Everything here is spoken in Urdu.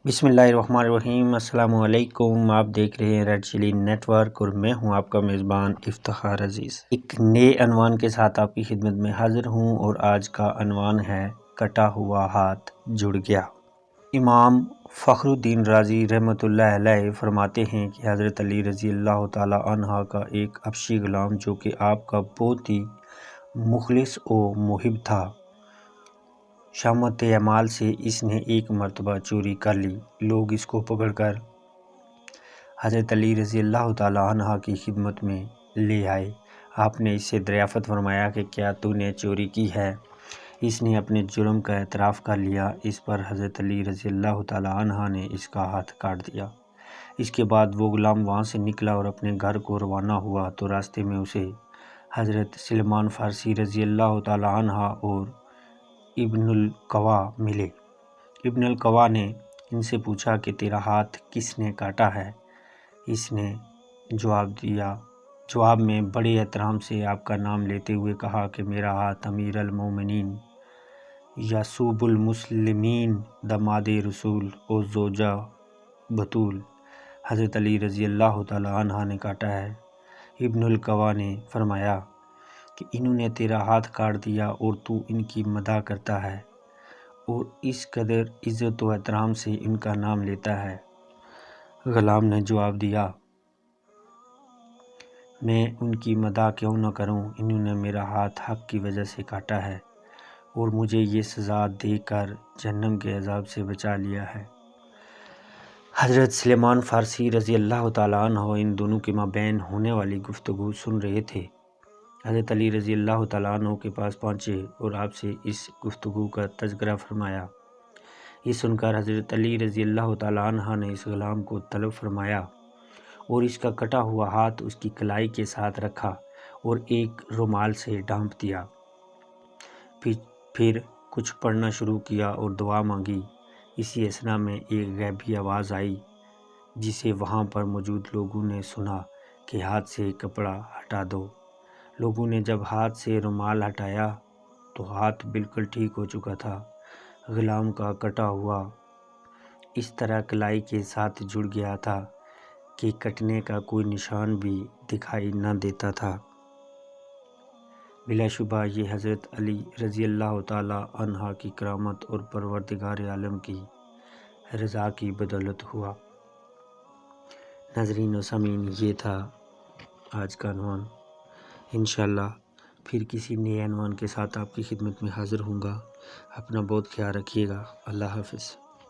بسم اللہ الرحمن الرحیم۔ السلام علیکم، آپ دیکھ رہے ہیں ریڈ چلی نیٹ ورک اور میں ہوں آپ کا میزبان افتخار عزیز۔ ایک نئے عنوان کے ساتھ آپ کی خدمت میں حاضر ہوں اور آج کا عنوان ہے کٹا ہوا ہاتھ جڑ گیا۔ امام فخر الدین رازی رحمۃ اللہ علیہ فرماتے ہیں کہ حضرت علی رضی اللہ تعالی عنہ کا ایک حبشی غلام جو کہ آپ کا بہت ہی مخلص و محب تھا، شامت اعمال سے اس نے ایک مرتبہ چوری کر لی۔ لوگ اس کو پکڑ کر حضرت علی رضی اللہ تعالی عنہ کی خدمت میں لے آئے۔ آپ نے اس سے دریافت فرمایا کہ کیا تو نے چوری کی ہے؟ اس نے اپنے جرم کا اعتراف کر لیا۔ اس پر حضرت علی رضی اللہ تعالی عنہ نے اس کا ہاتھ کاٹ دیا۔ اس کے بعد وہ غلام وہاں سے نکلا اور اپنے گھر کو روانہ ہوا تو راستے میں اسے حضرت سلمان فارسی رضی اللہ تعالی عنہ اور ابن القوا ملے۔ ابن القوا نے ان سے پوچھا کہ تیرا ہاتھ کس نے کاٹا ہے؟ اس نے جواب میں بڑے احترام سے آپ کا نام لیتے ہوئے کہا کہ میرا ہاتھ امیر المومنین یعصوب المسلمین دماد رسول اور زوجہ بطول حضرت علی رضی اللہ تعالی عنہ نے کاٹا ہے۔ ابن القوا نے فرمایا کہ انہوں نے تیرا ہاتھ کاٹ دیا اور تو ان کی مدح کرتا ہے اور اس قدر عزت و احترام سے ان کا نام لیتا ہے۔ غلام نے جواب دیا، میں ان کی مدح کیوں نہ کروں، انہوں نے میرا ہاتھ حق کی وجہ سے کاٹا ہے اور مجھے یہ سزا دے کر جہنم کے عذاب سے بچا لیا ہے۔ حضرت سلمان فارسی رضی اللہ تعالیٰ عنہ ان دونوں کے مابین ہونے والی گفتگو سن رہے تھے۔ حضرت علی رضی اللہ تعالیٰ عنہ کے پاس پہنچے اور آپ سے اس گفتگو کا تذکرہ فرمایا۔ یہ سن کر حضرت علی رضی اللہ تعالیٰ عنہ نے اس غلام کو طلب فرمایا اور اس کا کٹا ہوا ہاتھ اس کی کلائی کے ساتھ رکھا اور ایک رومال سے ڈھانپ دیا۔ پھر کچھ پڑھنا شروع کیا اور دعا مانگی۔ اسی اثنا میں ایک غیبی آواز آئی جسے وہاں پر موجود لوگوں نے سنا کہ ہاتھ سے کپڑا ہٹا دو۔ لوگوں نے جب ہاتھ سے رومال ہٹایا تو ہاتھ بالکل ٹھیک ہو چکا تھا۔ غلام کا کٹا ہوا اس طرح کلائی کے ساتھ جڑ گیا تھا کہ کٹنے کا کوئی نشان بھی دکھائی نہ دیتا تھا۔ بلا شبہ یہ حضرت علی رضی اللہ تعالی عنہ کی کرامت اور پروردگار عالم کی رضا کی بدولت ہوا۔ ناظرین و سامعین، یہ تھا آج کا عنوان۔ انشاءاللہ پھر کسی نئے عنوان کے ساتھ آپ کی خدمت میں حاضر ہوں گا۔ اپنا بہت خیال رکھیے گا۔ اللہ حافظ۔